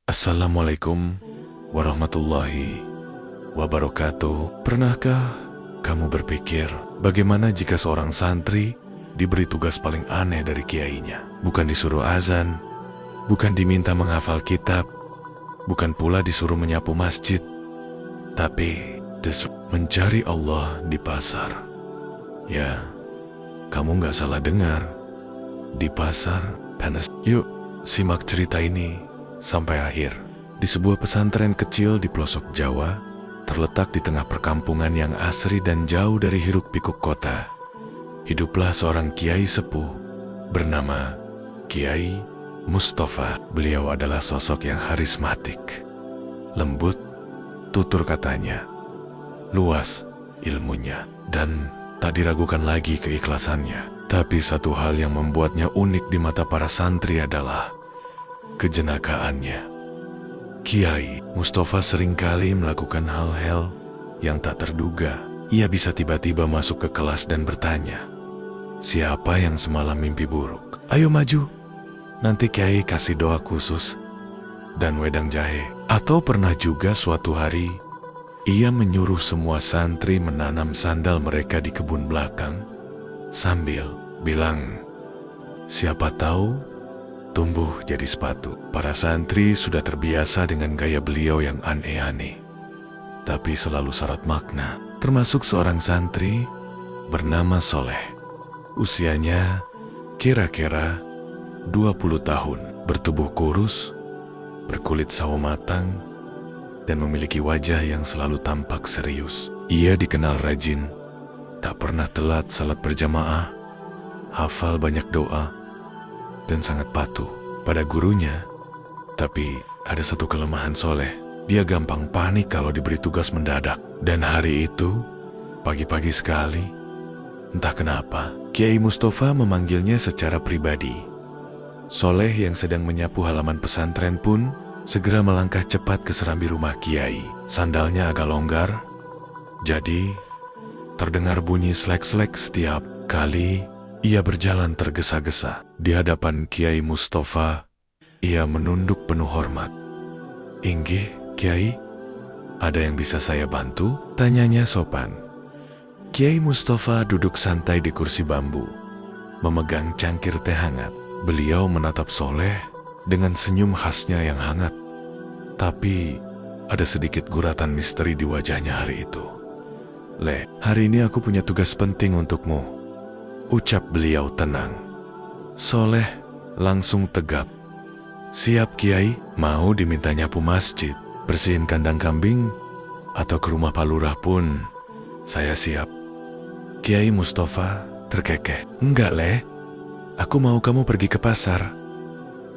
Assalamualaikum warahmatullahi wabarakatuh. Pernahkah kamu berpikir bagaimana jika seorang santri diberi tugas paling aneh dari kiainya? Bukan disuruh azan, bukan diminta menghafal kitab, bukan pula disuruh menyapu masjid, tapi mencari Allah di pasar. Ya, kamu gak salah dengar. Di pasar panas. Yuk, simak cerita ini sampai akhir. Di sebuah pesantren kecil di pelosok Jawa, terletak di tengah perkampungan yang asri dan jauh dari hiruk-pikuk kota, hiduplah seorang kiai sepuh bernama Kiai Mustafa. Beliau adalah sosok yang karismatik, lembut tutur katanya, luas ilmunya, dan tak diragukan lagi keikhlasannya. Tapi satu hal yang membuatnya unik di mata para santri adalah kejenakaannya. Kiai Mustafa seringkali melakukan hal-hal yang tak terduga. Ia bisa tiba-tiba masuk ke kelas dan bertanya, "Siapa yang semalam mimpi buruk? Ayo maju, nanti Kiai kasih doa khusus dan wedang jahe." Atau pernah juga suatu hari, ia menyuruh semua santri menanam sandal mereka di kebun belakang sambil bilang, "Siapa tahu tumbuh jadi sepatu." Para santri sudah terbiasa dengan gaya beliau yang aneh-aneh, tapi selalu syarat makna. Termasuk seorang santri bernama Soleh. Usianya kira-kira 20 tahun, bertubuh kurus, berkulit sawo matang, dan memiliki wajah yang selalu tampak serius. Ia dikenal rajin, tak pernah telat salat berjamaah, hafal banyak doa, dan sangat patuh pada gurunya. Tapi ada satu kelemahan Soleh, dia gampang panik kalau diberi tugas mendadak. Dan hari itu, pagi-pagi sekali, entah kenapa, Kiai Mustafa memanggilnya secara pribadi. Soleh yang sedang menyapu halaman pesantren pun segera melangkah cepat ke serambi rumah Kiai. Sandalnya agak longgar, jadi terdengar bunyi slek-slek setiap kali ia berjalan tergesa-gesa. Di hadapan Kiai Mustafa, ia menunduk penuh hormat. "Inggih, Kiai, ada yang bisa saya bantu?" tanyanya sopan. Kiai Mustafa duduk santai di kursi bambu, memegang cangkir teh hangat. Beliau menatap Soleh dengan senyum khasnya yang hangat. Tapi ada sedikit guratan misteri di wajahnya hari itu. "Le, hari ini aku punya tugas penting untukmu," ucap beliau tenang. Soleh langsung tegap. "Siap Kiai, mau diminta nyapu masjid, bersihin kandang kambing, atau ke rumah Pak Lurah pun saya siap." Kiai Mustafa terkekeh. "Enggak Le, aku mau kamu pergi ke pasar."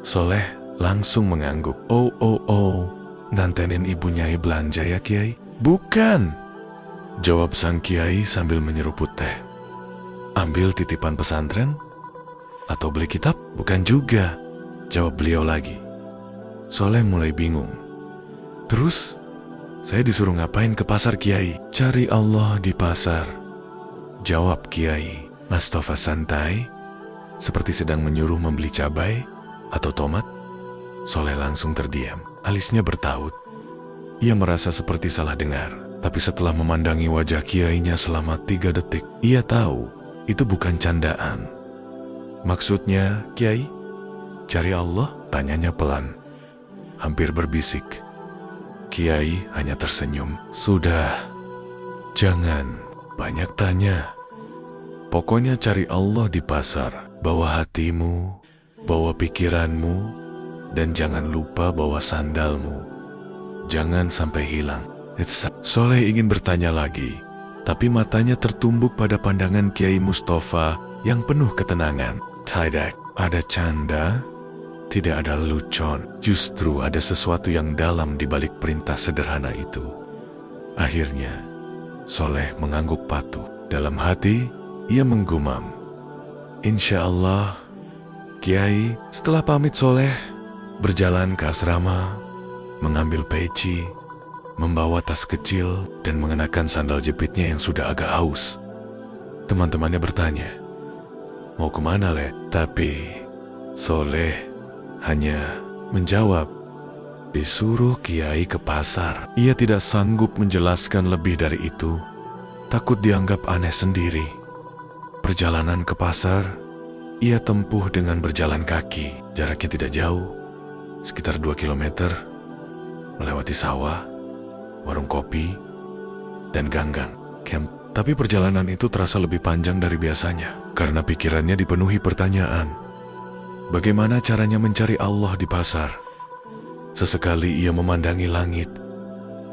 Soleh langsung mengangguk. Oh, ngantenin ibu Nyai belanja ya Kiai?" "Bukan," jawab sang Kiai sambil menyeruput teh. "Ambil titipan pesantren? Atau beli kitab?" "Bukan juga," jawab beliau lagi. Soleh mulai bingung. "Terus, saya disuruh ngapain ke pasar Kiai?" "Cari Allah di pasar," jawab Kiai Mustafa santai, seperti sedang menyuruh membeli cabai atau tomat. Soleh langsung terdiam, alisnya bertaut. Ia merasa seperti salah dengar, tapi setelah memandangi wajah kiainya selama 3 detik, ia tahu itu bukan candaan. "Maksudnya, Kiai, cari Allah?" tanyanya pelan, hampir berbisik. Kiai hanya tersenyum. "Sudah, jangan banyak tanya. Pokoknya cari Allah di pasar. Bawa hatimu, bawa pikiranmu, dan jangan lupa bawa sandalmu. Jangan sampai hilang." Soleh ingin bertanya lagi, tapi matanya tertumbuk pada pandangan Kiai Mustafa yang penuh ketenangan. Tidak ada canda, tidak ada lelucon. Justru ada sesuatu yang dalam di balik perintah sederhana itu. Akhirnya, Soleh mengangguk patuh. Dalam hati, ia menggumam, "Insya Allah, Kiai." Setelah pamit, Soleh berjalan ke asrama, mengambil peci, membawa tas kecil, dan mengenakan sandal jepitnya yang sudah agak aus. Teman-temannya bertanya, "Mau kemana, Le?" Tapi Soleh hanya menjawab, Disuruh Kiai ke pasar. Ia tidak sanggup menjelaskan lebih dari itu. Takut dianggap aneh sendiri. Perjalanan ke pasar, ia tempuh dengan berjalan kaki. Jaraknya tidak jauh, sekitar 2 kilometer, melewati sawah, warung kopi, dan ganggang, camp. Tapi perjalanan itu terasa lebih panjang dari biasanya, karena pikirannya dipenuhi pertanyaan. Bagaimana caranya mencari Allah di pasar? Sesekali ia memandangi langit.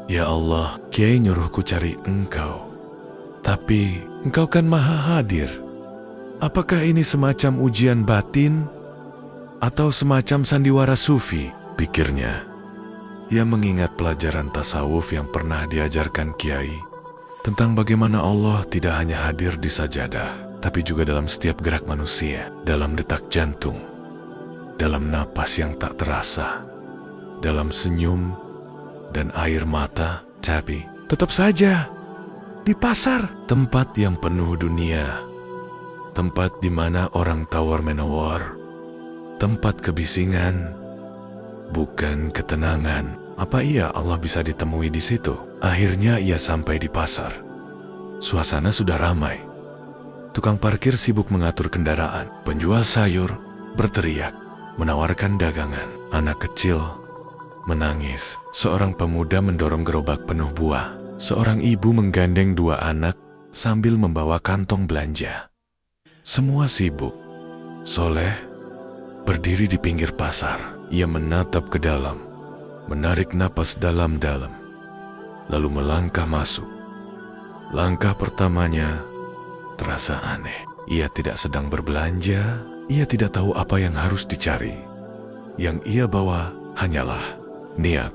Ya Allah, Kiai nyuruhku cari Engkau. Tapi Engkau kan maha hadir. Apakah ini semacam ujian batin? Atau semacam sandiwara sufi? Pikirnya. Ia mengingat pelajaran tasawuf yang pernah diajarkan Kiai tentang bagaimana Allah tidak hanya hadir di sajadah, tapi juga dalam setiap gerak manusia, dalam detak jantung, dalam napas yang tak terasa, dalam senyum dan air mata. Tapi tetap saja di pasar, tempat yang penuh dunia, tempat di mana orang tawar-menawar, tempat kebisingan, bukan ketenangan. Apa iya Allah bisa ditemui di situ? Akhirnya ia sampai di pasar. Suasana sudah ramai. Tukang parkir sibuk mengatur kendaraan. Penjual sayur berteriak, menawarkan dagangan. Anak kecil menangis. Seorang pemuda mendorong gerobak penuh buah. Seorang ibu menggandeng 2 anak sambil membawa kantong belanja. Semua sibuk. Soleh berdiri di pinggir pasar. Ia menatap ke dalam, menarik napas dalam-dalam, lalu melangkah masuk. Langkah pertamanya terasa aneh. Ia tidak sedang berbelanja. Ia tidak tahu apa yang harus dicari. Yang ia bawa hanyalah niat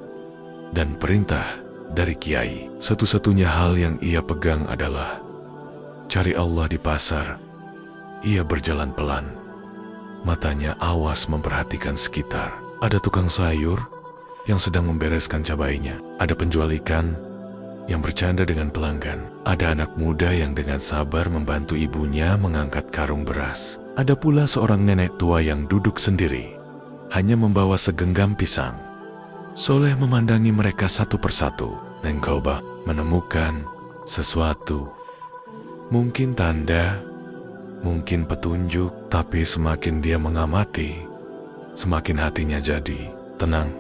dan perintah dari Kiai. Satu-satunya hal yang ia pegang adalah cari Allah di pasar. Ia berjalan pelan. Matanya awas memperhatikan sekitar. Ada tukang sayur yang sedang membereskan cabainya. Ada penjual ikan yang bercanda dengan pelanggan. Ada anak muda yang dengan sabar membantu ibunya mengangkat karung beras. Ada pula seorang nenek tua yang duduk sendiri, hanya membawa segenggam pisang. Soleh memandangi mereka satu persatu dan coba menemukan sesuatu. Mungkin tanda, mungkin petunjuk, tapi semakin dia mengamati, semakin hatinya jadi tenang.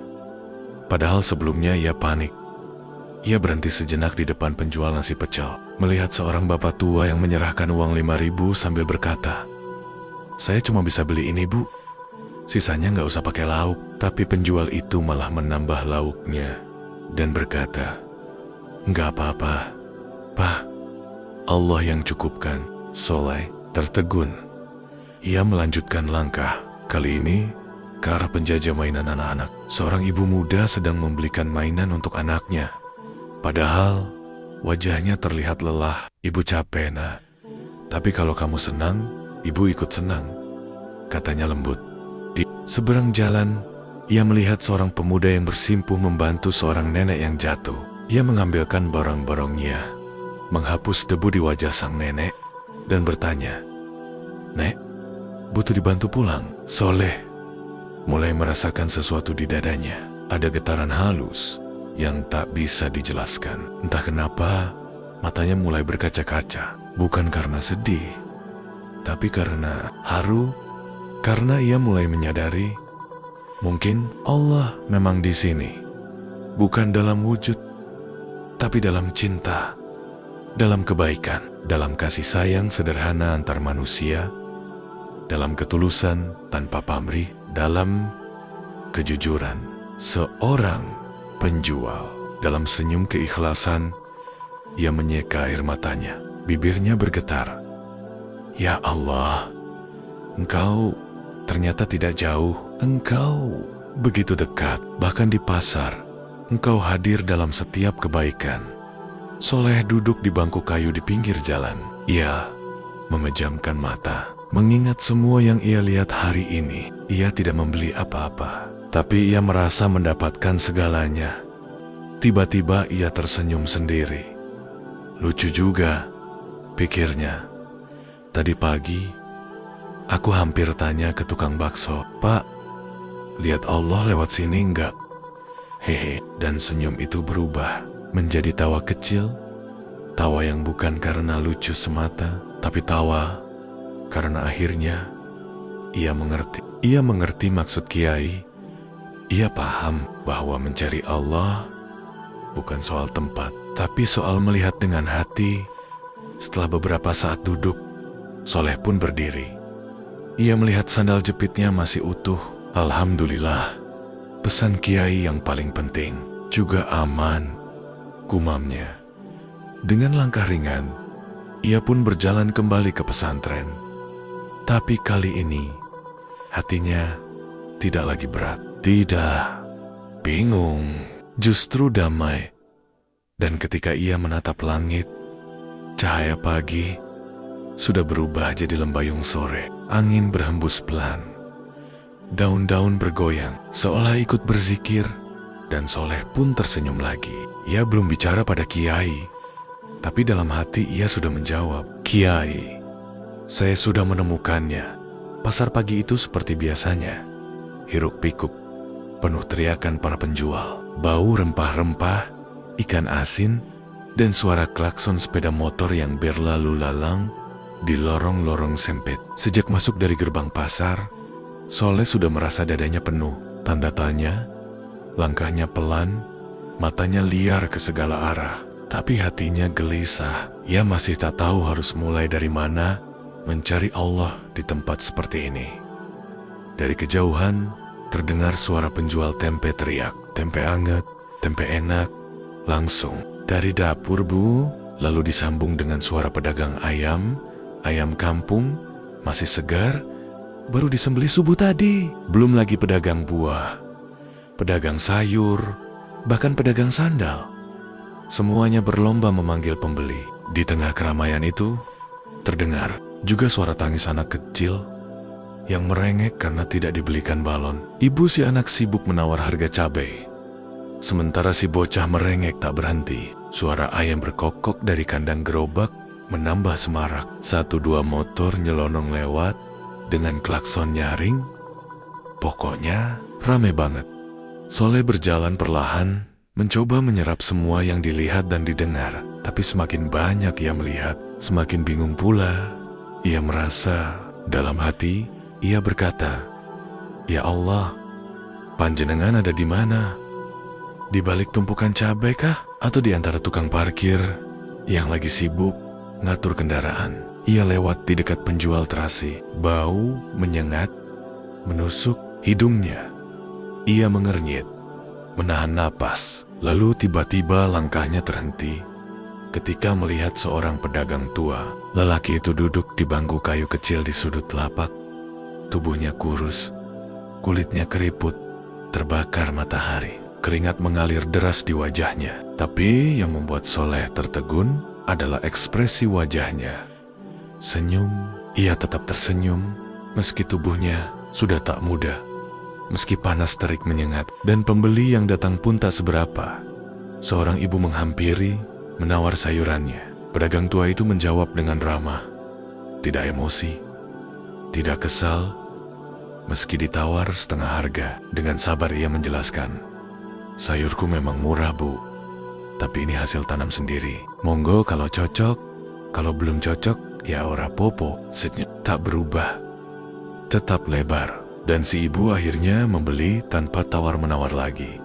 Padahal sebelumnya ia panik. Ia berhenti sejenak di depan penjual nasi pecel, melihat seorang bapak tua yang menyerahkan uang 5.000 sambil berkata, "Saya cuma bisa beli ini, Bu. Sisanya nggak usah pakai lauk." Tapi penjual itu malah menambah lauknya dan berkata, "Nggak apa-apa, Pak. Allah yang cukupkan." Soleh tertegun. Ia melanjutkan langkah. Kali ini ke arah penjajah mainan anak-anak. Seorang ibu muda sedang membelikan mainan untuk anaknya. Padahal wajahnya terlihat lelah. "Ibu capek, Nak. Tapi kalau kamu senang, Ibu ikut senang," katanya lembut. Di seberang jalan, ia melihat seorang pemuda yang bersimpuh membantu seorang nenek yang jatuh. Ia mengambilkan barang-barangnya, menghapus debu di wajah sang nenek, dan bertanya, "Nek, butuh dibantu pulang?" Soleh mulai merasakan sesuatu di dadanya. Ada getaran halus yang tak bisa dijelaskan. Entah kenapa, matanya mulai berkaca-kaca. Bukan karena sedih, tapi karena haru. Karena ia mulai menyadari, mungkin Allah memang di sini. Bukan dalam wujud, tapi dalam cinta, dalam kebaikan, dalam kasih sayang sederhana antar manusia, dalam ketulusan tanpa pamrih, dalam kejujuran seorang penjual. Dalam senyum keikhlasan, ia menyeka air matanya. Bibirnya bergetar. "Ya Allah, Engkau ternyata tidak jauh. Engkau begitu dekat. Bahkan di pasar, Engkau hadir dalam setiap kebaikan." Soleh duduk di bangku kayu di pinggir jalan. Ia memejamkan mata, mengingat semua yang ia lihat hari ini. Ia tidak membeli apa-apa, tapi ia merasa mendapatkan segalanya. Tiba-tiba ia tersenyum sendiri. Lucu juga, pikirnya. Tadi pagi, aku hampir tanya ke tukang bakso, "Pak, lihat Allah lewat sini enggak?" Hehe, dan senyum itu berubah menjadi tawa kecil. Tawa yang bukan karena lucu semata, tapi tawa karena akhirnya ia mengerti. Ia mengerti maksud Kiai. Ia paham bahwa mencari Allah bukan soal tempat, tapi soal melihat dengan hati. Setelah beberapa saat duduk, Soleh pun berdiri. Ia melihat sandal jepitnya masih utuh. Alhamdulillah, pesan Kiai yang paling penting juga aman, gumamnya. Dengan langkah ringan, ia pun berjalan kembali ke pesantren. Tapi kali ini, hatinya tidak lagi berat. Tidak bingung, justru damai. Dan ketika ia menatap langit, cahaya pagi sudah berubah jadi lembayung sore. Angin berhembus pelan. Daun-daun bergoyang, seolah ikut berzikir. Dan Soleh pun tersenyum lagi. Ia belum bicara pada Kiai, tapi dalam hati ia sudah menjawab, "Kiai, saya sudah menemukannya." Pasar pagi itu seperti biasanya. Hiruk-pikuk, penuh teriakan para penjual. Bau rempah-rempah, ikan asin, dan suara klakson sepeda motor yang berlalu lalang di lorong-lorong sempit. Sejak masuk dari gerbang pasar, Soleh sudah merasa dadanya penuh. Tanda tanya, langkahnya pelan, matanya liar ke segala arah. Tapi hatinya gelisah. Ia masih tak tahu harus mulai dari mana mencari Allah di tempat seperti ini. Dari kejauhan, terdengar suara penjual tempe teriak, "Tempe anget, tempe enak." Langsung dari dapur, Bu. Lalu disambung dengan suara pedagang ayam. Ayam kampung, masih segar, baru disembelih subuh tadi. Belum lagi pedagang buah, pedagang sayur, bahkan pedagang sandal. Semuanya berlomba memanggil pembeli. Di tengah keramaian itu, terdengar juga suara tangis anak kecil yang merengek karena tidak dibelikan balon. Ibu si anak sibuk menawar harga cabai, sementara si bocah merengek tak berhenti. Suara ayam berkokok dari kandang gerobak menambah semarak. 1-2 motor nyelonong lewat dengan klakson nyaring. Pokoknya rame banget. Soleh berjalan perlahan, mencoba menyerap semua yang dilihat dan didengar. Tapi semakin banyak ia melihat, semakin bingung pula. Ia merasa dalam hati. Ia berkata, "Ya Allah, panjenengan ada di mana? Di balik tumpukan cabai kah? Atau di antara tukang parkir yang lagi sibuk ngatur kendaraan?" Ia lewat di dekat penjual terasi. Bau menyengat, menusuk hidungnya. Ia mengernyit, menahan napas. Lalu tiba-tiba langkahnya terhenti ketika melihat seorang pedagang tua. Lelaki itu duduk di bangku kayu kecil di sudut lapak. Tubuhnya kurus, kulitnya keriput, terbakar matahari. Keringat mengalir deras di wajahnya. Tapi yang membuat Soleh tertegun adalah ekspresi wajahnya. Senyum, ia tetap tersenyum meski tubuhnya sudah tak muda. Meski panas terik menyengat dan pembeli yang datang pun tak seberapa. Seorang ibu menghampiri, menawar sayurannya. Pedagang tua itu menjawab dengan ramah. Tidak emosi, tidak kesal. Meski ditawar setengah harga, dengan sabar ia menjelaskan, "Sayurku memang murah, Bu. Tapi ini hasil tanam sendiri. Monggo kalau cocok, kalau belum cocok, ya ora popo." Senyum tak berubah, tetap lebar. Dan si ibu akhirnya membeli tanpa tawar-menawar lagi.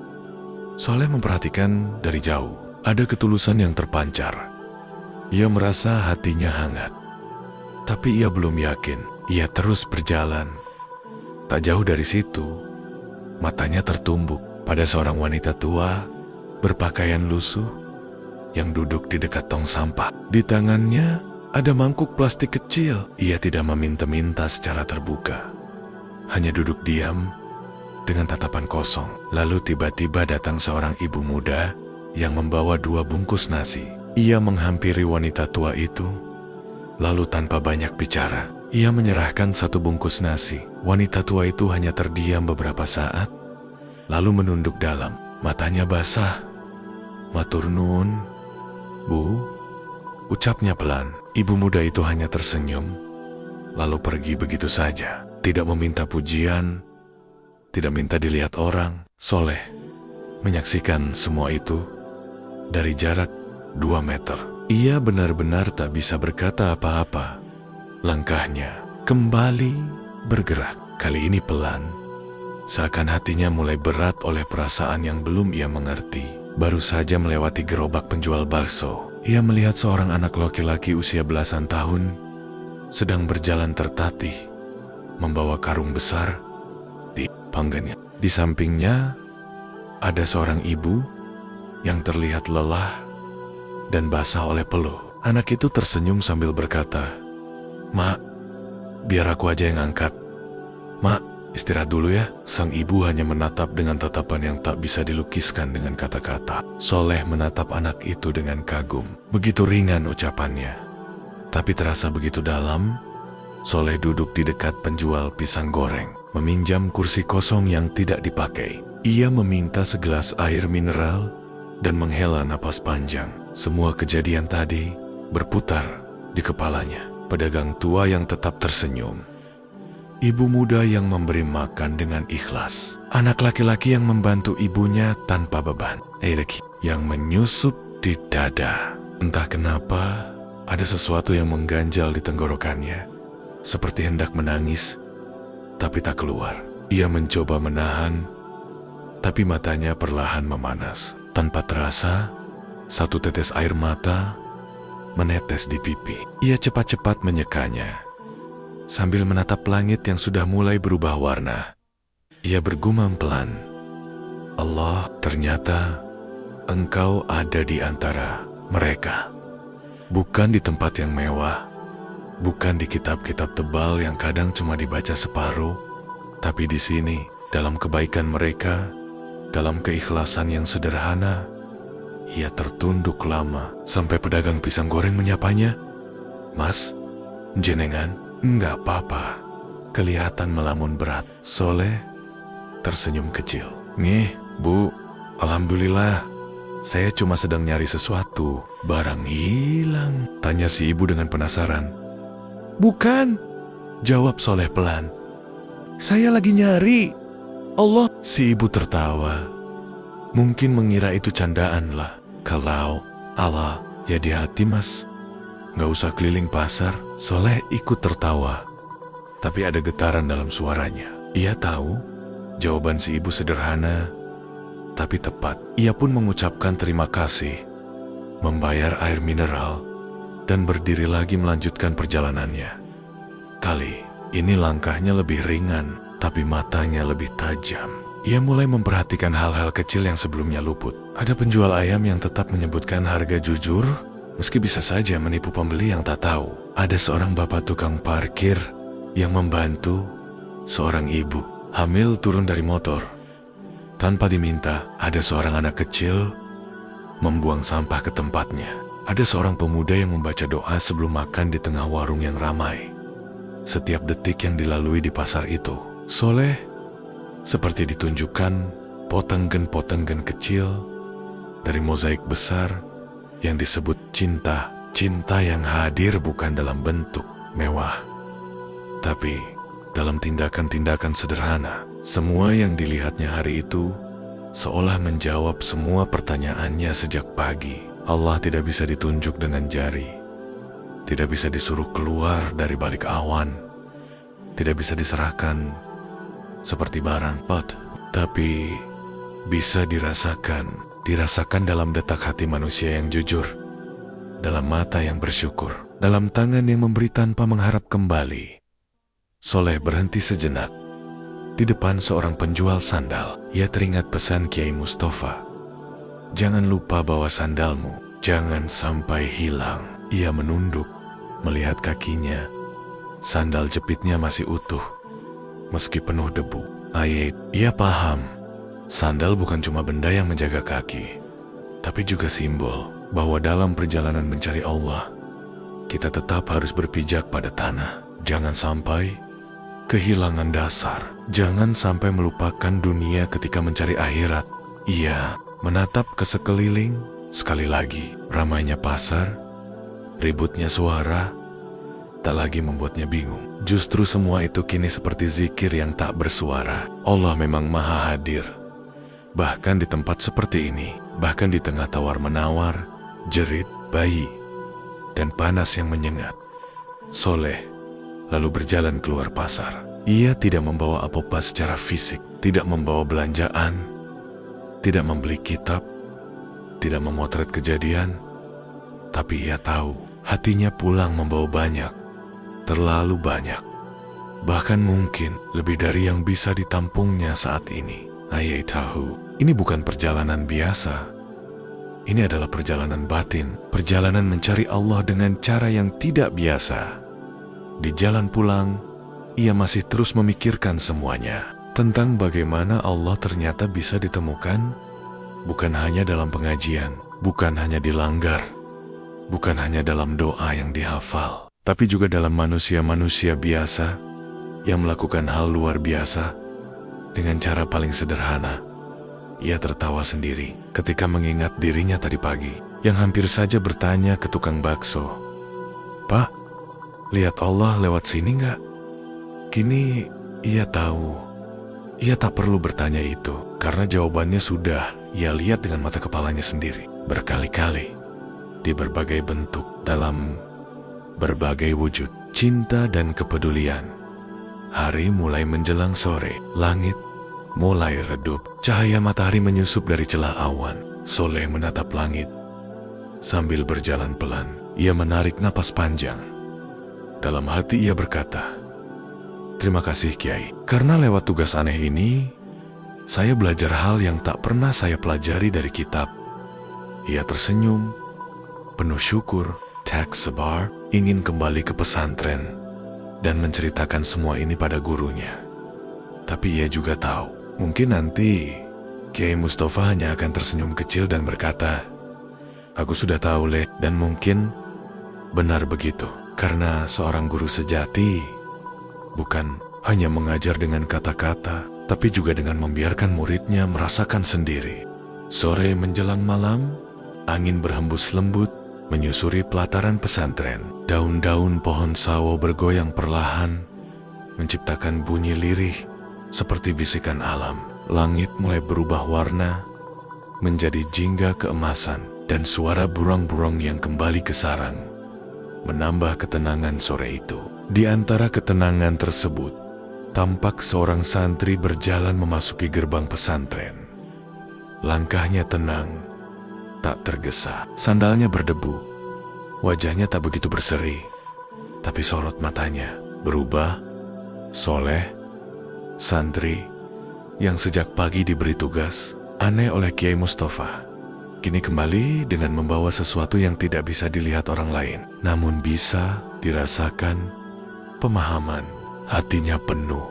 Soleh memperhatikan dari jauh. Ada ketulusan yang terpancar. Ia merasa hatinya hangat. Tapi ia belum yakin. Ia terus berjalan. Tak jauh dari situ, matanya tertumbuk pada seorang wanita tua berpakaian lusuh yang duduk di dekat tong sampah. Di tangannya ada mangkuk plastik kecil. Ia tidak meminta-minta secara terbuka. Hanya duduk diam dengan tatapan kosong. Lalu tiba-tiba datang seorang ibu muda yang membawa 2 bungkus nasi. Ia menghampiri wanita tua itu, lalu tanpa banyak bicara, ia menyerahkan 1 bungkus nasi. Wanita tua itu hanya terdiam beberapa saat, lalu menunduk dalam. Matanya basah. "Matur nuwun, Bu," ucapnya pelan. Ibu muda itu hanya tersenyum, lalu pergi begitu saja. Tidak meminta pujian, tidak minta dilihat orang. Soleh menyaksikan semua itu dari jarak 2 meter. Ia benar-benar tak bisa berkata apa-apa. Langkahnya kembali bergerak, kali ini pelan. Seakan hatinya mulai berat oleh perasaan yang belum ia mengerti. Baru saja melewati gerobak penjual bakso, ia melihat seorang anak laki-laki usia belasan tahun sedang berjalan tertatih, membawa karung besar di panggannya. Di sampingnya ada seorang ibu yang terlihat lelah dan basah oleh peluh. Anak itu tersenyum sambil berkata, "Mak, biar aku aja yang angkat. Mak, istirahat dulu ya." Sang ibu hanya menatap dengan tatapan yang tak bisa dilukiskan dengan kata-kata. Soleh menatap anak itu dengan kagum. Begitu ringan ucapannya, tapi terasa begitu dalam. Soleh duduk di dekat penjual pisang goreng, meminjam kursi kosong yang tidak dipakai. Ia meminta segelas air mineral dan menghela napas panjang. Semua kejadian tadi berputar di kepalanya. Pedagang tua yang tetap tersenyum, ibu muda yang memberi makan dengan ikhlas, anak laki-laki yang membantu ibunya tanpa beban, Erik yang menyusup di dada. Entah kenapa, ada sesuatu yang mengganjal di tenggorokannya, seperti hendak menangis, tapi tak keluar. Ia mencoba menahan, tapi matanya perlahan memanas. Tanpa terasa, satu tetes air mata menetes di pipi. Ia cepat-cepat menyekanya sambil menatap langit yang sudah mulai berubah warna. Ia bergumam pelan, "Allah, ternyata Engkau ada di antara mereka. Bukan di tempat yang mewah, bukan di kitab-kitab tebal yang kadang cuma dibaca separuh, tapi di sini, dalam kebaikan mereka, dalam keikhlasan yang sederhana." Ia tertunduk lama sampai pedagang pisang goreng menyapanya, "Mas, jenengan?" "Enggak apa-apa." Kelihatan melamun berat. Soleh tersenyum kecil. "Nih, Bu, alhamdulillah. Saya cuma sedang nyari sesuatu." "Barang hilang?" tanya si ibu dengan penasaran. "Bukan," jawab Soleh pelan. "Saya lagi nyari." "Allah," si ibu tertawa. Mungkin mengira itu candaan lah. "Kalau Allah, ya di hati mas. Gak usah keliling pasar." Soleh ikut tertawa, tapi ada getaran dalam suaranya. Ia tahu jawaban si ibu sederhana, tapi tepat. Ia pun mengucapkan terima kasih, membayar air mineral, dan berdiri lagi melanjutkan perjalanannya. Kali ini langkahnya lebih ringan, tapi matanya lebih tajam. Ia mulai memperhatikan hal-hal kecil yang sebelumnya luput. Ada penjual ayam yang tetap menyebutkan harga jujur, meski bisa saja menipu pembeli yang tak tahu. Ada seorang bapak tukang parkir yang membantu seorang ibu hamil turun dari motor. Tanpa diminta, ada seorang anak kecil membuang sampah ke tempatnya. Ada seorang pemuda yang membaca doa sebelum makan di tengah warung yang ramai. Setiap detik yang dilalui di pasar itu, Soleh seperti ditunjukkan potenggen-potenggen kecil dari mozaik besar yang disebut cinta. Cinta yang hadir bukan dalam bentuk mewah, tapi dalam tindakan-tindakan sederhana. Semua yang dilihatnya hari itu seolah menjawab semua pertanyaannya sejak pagi. Allah tidak bisa ditunjuk dengan jari, tidak bisa disuruh keluar dari balik awan, tidak bisa diserahkan seperti barang, tapi bisa dirasakan dalam detak hati manusia yang jujur, dalam mata yang bersyukur, dalam tangan yang memberi tanpa mengharap kembali. Soleh berhenti sejenak di depan seorang penjual sandal. Ia teringat pesan Kiai Mustafa, "Jangan lupa bawa sandalmu, jangan sampai hilang." Ia menunduk melihat kakinya. Sandal jepitnya masih utuh, meski penuh debu. Ia paham, sandal bukan cuma benda yang menjaga kaki, tapi juga simbol bahwa dalam perjalanan mencari Allah, kita tetap harus berpijak pada tanah. Jangan sampai kehilangan dasar, jangan sampai melupakan dunia ketika mencari akhirat. Ia menatap ke sekeliling. Sekali lagi, ramainya pasar, ributnya suara, tak lagi membuatnya bingung. Justru semua itu kini seperti zikir yang tak bersuara. Allah memang maha hadir, Bahkan di tempat seperti ini, bahkan di tengah tawar-menawar, jerit bayi, dan panas yang menyengat, Soleh lalu berjalan keluar pasar. Ia tidak membawa apa-apa secara fisik, tidak membawa belanjaan, tidak membeli kitab, tidak memotret kejadian, tapi ia tahu hatinya pulang membawa banyak, terlalu banyak. Bahkan mungkin lebih dari yang bisa ditampungnya saat ini. Ayah tahu, ini bukan perjalanan biasa. Ini adalah perjalanan batin, perjalanan mencari Allah dengan cara yang tidak biasa. Di jalan pulang, ia masih terus memikirkan semuanya tentang bagaimana Allah ternyata bisa ditemukan, bukan hanya dalam pengajian, bukan hanya dilanggar, bukan hanya dalam doa yang dihafal, tapi juga dalam manusia-manusia biasa yang melakukan hal luar biasa dengan cara paling sederhana. Ia tertawa sendiri ketika mengingat dirinya tadi pagi yang hampir saja bertanya ke tukang bakso, "Pak, lihat Allah lewat sini nggak?" Kini ia tahu, ia tak perlu bertanya itu karena jawabannya sudah ia lihat dengan mata kepalanya sendiri berkali-kali di berbagai bentuk, dalam berbagai wujud cinta dan kepedulian. Hari mulai menjelang sore, langit mulai redup, cahaya matahari menyusup dari celah awan. Soleh menatap langit. Sambil berjalan pelan, ia menarik napas panjang. Dalam hati ia berkata, "Terima kasih Kiai, karena lewat tugas aneh ini, saya belajar hal yang tak pernah saya pelajari dari kitab." Ia tersenyum, penuh syukur, tak sabar, ingin kembali ke pesantren dan menceritakan semua ini pada gurunya. Tapi ia juga tahu, mungkin nanti Kiai Mustafa hanya akan tersenyum kecil dan berkata, "Aku sudah tahu, Le," dan mungkin benar begitu. Karena seorang guru sejati bukan hanya mengajar dengan kata-kata, tapi juga dengan membiarkan muridnya merasakan sendiri. Sore menjelang malam, angin berhembus lembut, menyusuri pelataran pesantren. Daun-daun pohon sawo bergoyang perlahan, menciptakan bunyi lirih seperti bisikan alam. Langit mulai berubah warna, menjadi jingga keemasan, dan suara burung-burung yang kembali ke sarang menambah ketenangan sore itu. Di antara ketenangan tersebut, tampak seorang santri berjalan memasuki gerbang pesantren. Langkahnya tenang, tak tergesa. Sandalnya berdebu. Wajahnya tak begitu berseri, tapi sorot matanya berubah. Soleh, santri yang sejak pagi diberi tugas aneh oleh Kiai Mustafa, kini kembali dengan membawa sesuatu yang tidak bisa dilihat orang lain, namun bisa dirasakan. Pemahaman. Hatinya penuh,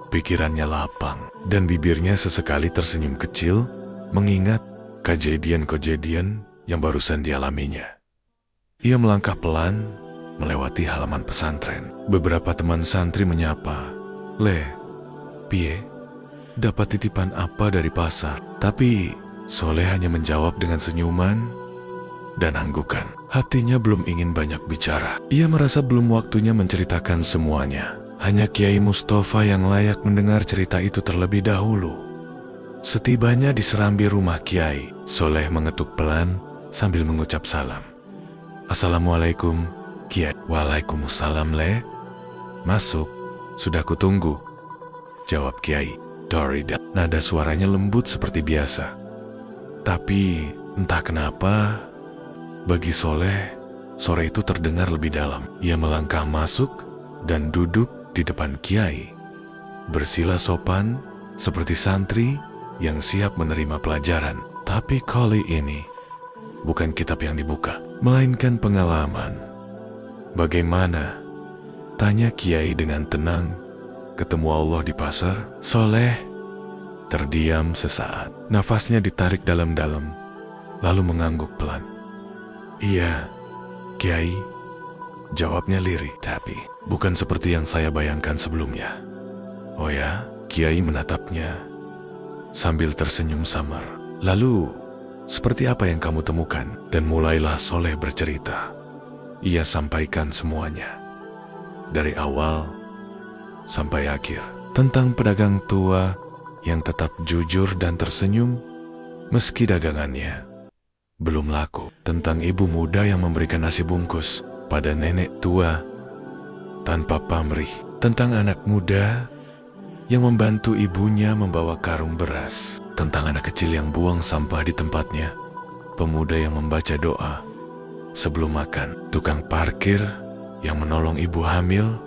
pikirannya lapang, dan bibirnya sesekali tersenyum kecil mengingat kejadian-kejadian yang barusan dialaminya. Ia melangkah pelan melewati halaman pesantren. Beberapa teman santri menyapa, "Le, piye? Dapat titipan apa dari pasar?" Tapi Soleh hanya menjawab dengan senyuman dan anggukan. Hatinya belum ingin banyak bicara. Ia merasa belum waktunya menceritakan semuanya. Hanya Kiai Mustafa yang layak mendengar cerita itu terlebih dahulu. Setibanya di serambi rumah Kiai, Soleh mengetuk pelan sambil mengucap salam. "Assalamualaikum, Kiai." "Waalaikumsalam, Le. Masuk, sudah kutunggu," jawab Kiai Dorida. Nada suaranya lembut seperti biasa. Tapi entah kenapa, bagi Soleh, sore itu terdengar lebih dalam. Ia melangkah masuk dan duduk di depan Kiai, bersila sopan seperti santri yang siap menerima pelajaran. Tapi kali ini bukan kitab yang dibuka, melainkan pengalaman. "Bagaimana?" tanya Kiai dengan tenang. "Ketemu Allah di pasar?" Soleh terdiam sesaat. Nafasnya ditarik dalam-dalam, lalu mengangguk pelan. "Iya, Kiai," jawabnya lirih, "tapi bukan seperti yang saya bayangkan sebelumnya." "Oh ya?" Kiai menatapnya sambil tersenyum samar. "Lalu, seperti apa yang kamu temukan?" Dan mulailah Soleh bercerita. Ia sampaikan semuanya, dari awal sampai akhir, tentang pedagang tua yang tetap jujur dan tersenyum meski dagangannya belum laku. Tentang ibu muda yang memberikan nasi bungkus pada nenek tua tanpa pamrih. Tentang anak muda yang membantu ibunya membawa karung beras. Tentang anak kecil yang buang sampah di tempatnya. Pemuda yang membaca doa sebelum makan. Tukang parkir yang menolong ibu hamil.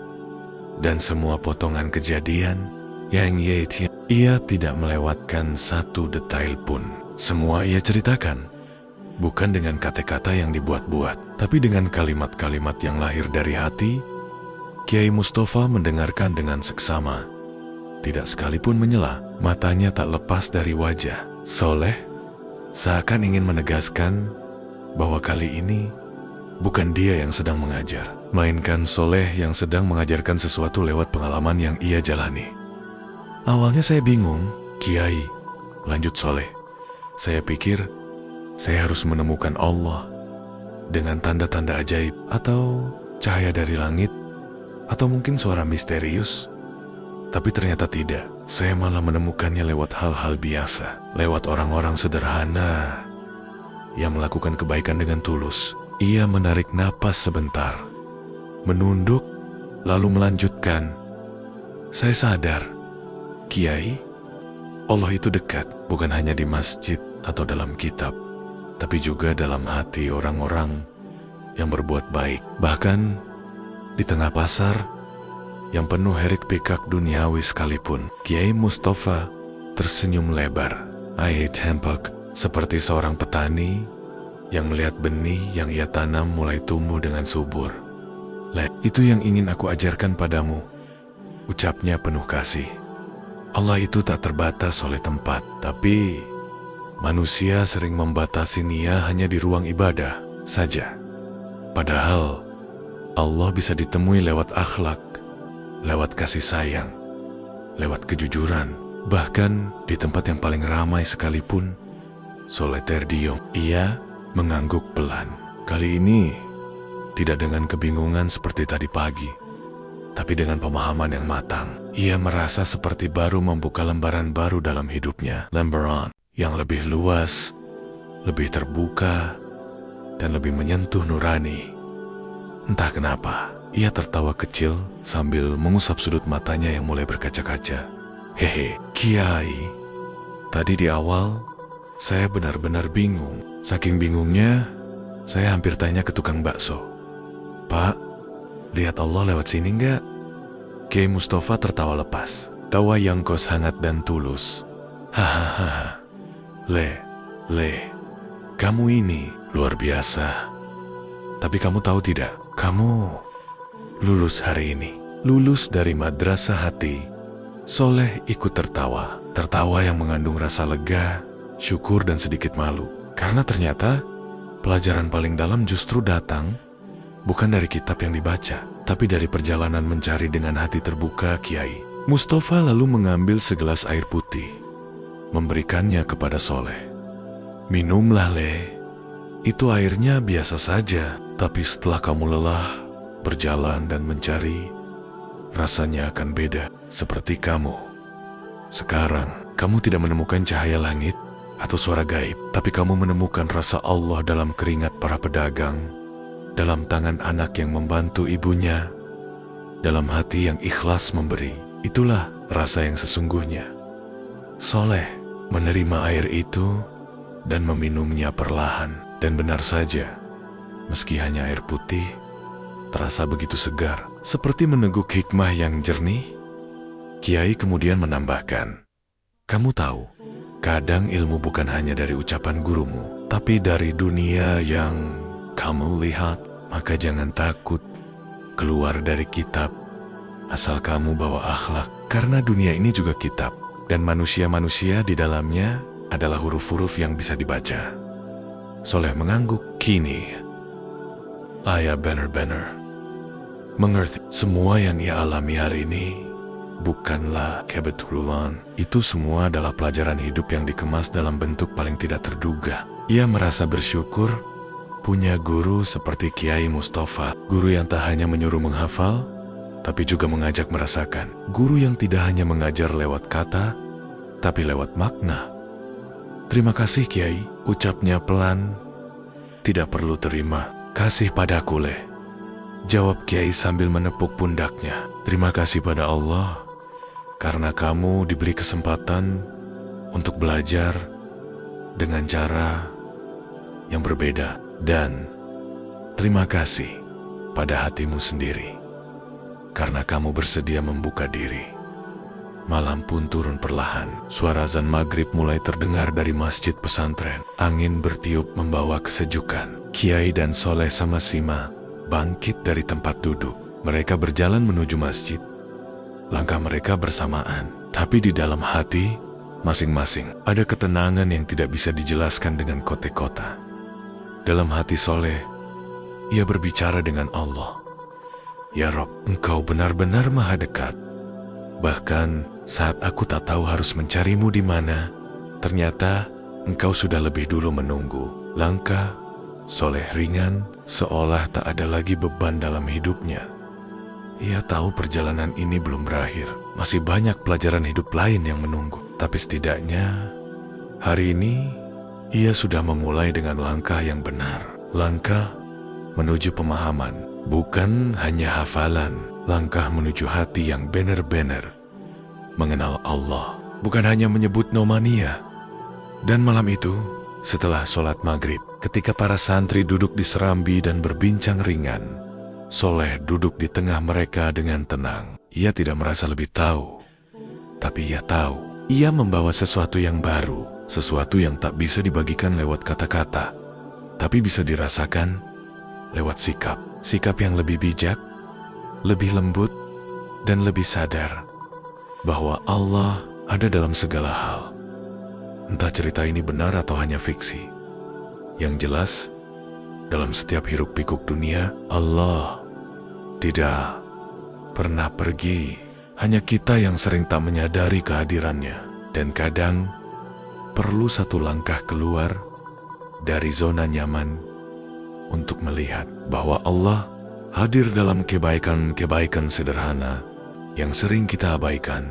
Dan semua potongan kejadian yang ia tidak melewatkan satu detail pun. Semua ia ceritakan. Bukan dengan kata-kata yang dibuat-buat, tapi dengan kalimat-kalimat yang lahir dari hati. Kiai Mustafa mendengarkan dengan seksama. Tidak sekalipun menyela, matanya tak lepas dari wajah Soleh, seakan ingin menegaskan bahwa kali ini bukan dia yang sedang mengajar, melainkan Soleh yang sedang mengajarkan sesuatu lewat pengalaman yang ia jalani. Awalnya saya bingung, Kiai, lanjut Soleh. Saya pikir saya harus menemukan Allah dengan tanda-tanda ajaib atau cahaya dari langit atau mungkin suara misterius. Tapi ternyata tidak. Saya malah menemukannya lewat hal-hal biasa, lewat orang-orang sederhana yang melakukan kebaikan dengan tulus. Ia menarik napas sebentar, menunduk, lalu melanjutkan. Saya sadar, Kiai, Allah itu dekat, bukan hanya di masjid atau dalam kitab, tapi juga dalam hati orang-orang yang berbuat baik. Bahkan di tengah pasar yang penuh hiruk pikuk duniawi sekalipun, Kiai Mustafa tersenyum lebar. I tampak seperti seorang petani yang melihat benih yang ia tanam mulai tumbuh dengan subur. Itu yang ingin aku ajarkan padamu, ucapnya penuh kasih. Allah itu tak terbatas oleh tempat, tapi manusia sering membatasi Nia hanya di ruang ibadah saja. Padahal Allah bisa ditemui lewat akhlak, lewat kasih sayang, lewat kejujuran. Bahkan di tempat yang paling ramai sekalipun. Soleh terdiam. Ia mengangguk pelan. Kali ini tidak dengan kebingungan seperti tadi pagi, tapi dengan pemahaman yang matang. Ia merasa seperti baru membuka lembaran baru dalam hidupnya. Lembaran yang lebih luas, lebih terbuka, dan lebih menyentuh nurani. Entah kenapa, ia tertawa kecil sambil mengusap sudut matanya yang mulai berkaca-kaca. Hehe, Kiai, tadi di awal saya benar-benar bingung. Saking bingungnya, saya hampir tanya ke tukang bakso. Pak, lihat Allah lewat sini enggak? Kiai Mustafa tertawa lepas. Tawa yang kos hangat dan tulus. Hahaha. Le, kamu ini luar biasa. Tapi kamu tahu tidak, kamu lulus hari ini. Lulus dari madrasah hati. Soleh ikut tertawa. Tertawa yang mengandung rasa lega, syukur dan sedikit malu. Karena ternyata pelajaran paling dalam justru datang bukan dari kitab yang dibaca, tapi dari perjalanan mencari dengan hati terbuka Kiai. Mustafa lalu mengambil segelas air putih, memberikannya kepada Soleh. Minumlah, Le. Itu airnya biasa saja, tapi setelah kamu lelah berjalan dan mencari, rasanya akan beda. Seperti kamu. Sekarang, kamu tidak menemukan cahaya langit atau suara gaib, tapi kamu menemukan rasa Allah dalam keringat para pedagang, dalam tangan anak yang membantu ibunya, dalam hati yang ikhlas memberi. Itulah rasa yang sesungguhnya. Soleh menerima air itu dan meminumnya perlahan. Dan benar saja, meski hanya air putih, terasa begitu segar, seperti meneguk hikmah yang jernih. Kiai kemudian menambahkan, kamu tahu, kadang ilmu bukan hanya dari ucapan gurumu, tapi dari dunia yang kamu lihat. Maka jangan takut keluar dari kitab, asal kamu bawa akhlak. Karena dunia ini juga kitab, dan manusia-manusia di dalamnya adalah huruf-huruf yang bisa dibaca. Soleh mengangguk. Kini, ayah benar-benar mengerti. Semua yang ia alami hari ini bukanlah kebetulan. Itu semua adalah pelajaran hidup yang dikemas dalam bentuk paling tidak terduga. Ia merasa bersyukur punya guru seperti Kiai Mustafa. Guru yang tak hanya menyuruh menghafal, tapi juga mengajak merasakan. Guru yang tidak hanya mengajar lewat kata, tapi lewat makna. Terima kasih Kiai, ucapnya pelan. Tidak perlu terima kasih padaku leh, jawab Kiai sambil menepuk pundaknya. Terima kasih pada Allah, karena kamu diberi kesempatan untuk belajar dengan cara yang berbeda. Dan terima kasih pada hatimu sendiri, karena kamu bersedia membuka diri. Malam pun turun perlahan. Suara azan maghrib mulai terdengar dari masjid pesantren. Angin bertiup membawa kesejukan. Kiai dan Soleh sama Sima bangkit dari tempat duduk. Mereka berjalan menuju masjid. Langkah mereka bersamaan, tapi di dalam hati masing-masing ada ketenangan yang tidak bisa dijelaskan dengan kote-kota. Dalam hati Soleh, ia berbicara dengan Allah. Ya Rob, Engkau benar-benar maha dekat. Bahkan saat aku tak tahu harus mencarimu di mana, ternyata Engkau sudah lebih dulu menunggu. Langkah Soleh ringan, seolah tak ada lagi beban dalam hidupnya. Ia tahu perjalanan ini belum berakhir. Masih banyak pelajaran hidup lain yang menunggu. Tapi setidaknya hari ini ia sudah memulai dengan langkah yang benar. Langkah menuju pemahaman, bukan hanya hafalan. Langkah menuju hati yang benar-benar mengenal Allah, bukan hanya menyebut nomania. Dan malam itu, setelah sholat maghrib, ketika para santri duduk di serambi dan berbincang ringan, Soleh duduk di tengah mereka dengan tenang. Ia tidak merasa lebih tahu, tapi ia tahu ia membawa sesuatu yang baru, sesuatu yang tak bisa dibagikan lewat kata-kata, tapi bisa dirasakan lewat sikap. Sikap yang lebih bijak, lebih lembut, dan lebih sadar bahwa Allah ada dalam segala hal. Entah cerita ini benar atau hanya fiksi. Yang jelas, dalam setiap hiruk-pikuk dunia, Allah tidak pernah pergi. Hanya kita yang sering tak menyadari kehadirannya. Dan kadang perlu satu langkah keluar dari zona nyaman untuk melihat bahwa Allah hadir dalam kebaikan-kebaikan sederhana yang sering kita abaikan.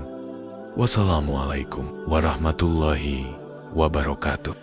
Wassalamualaikum warahmatullahi wabarakatuh.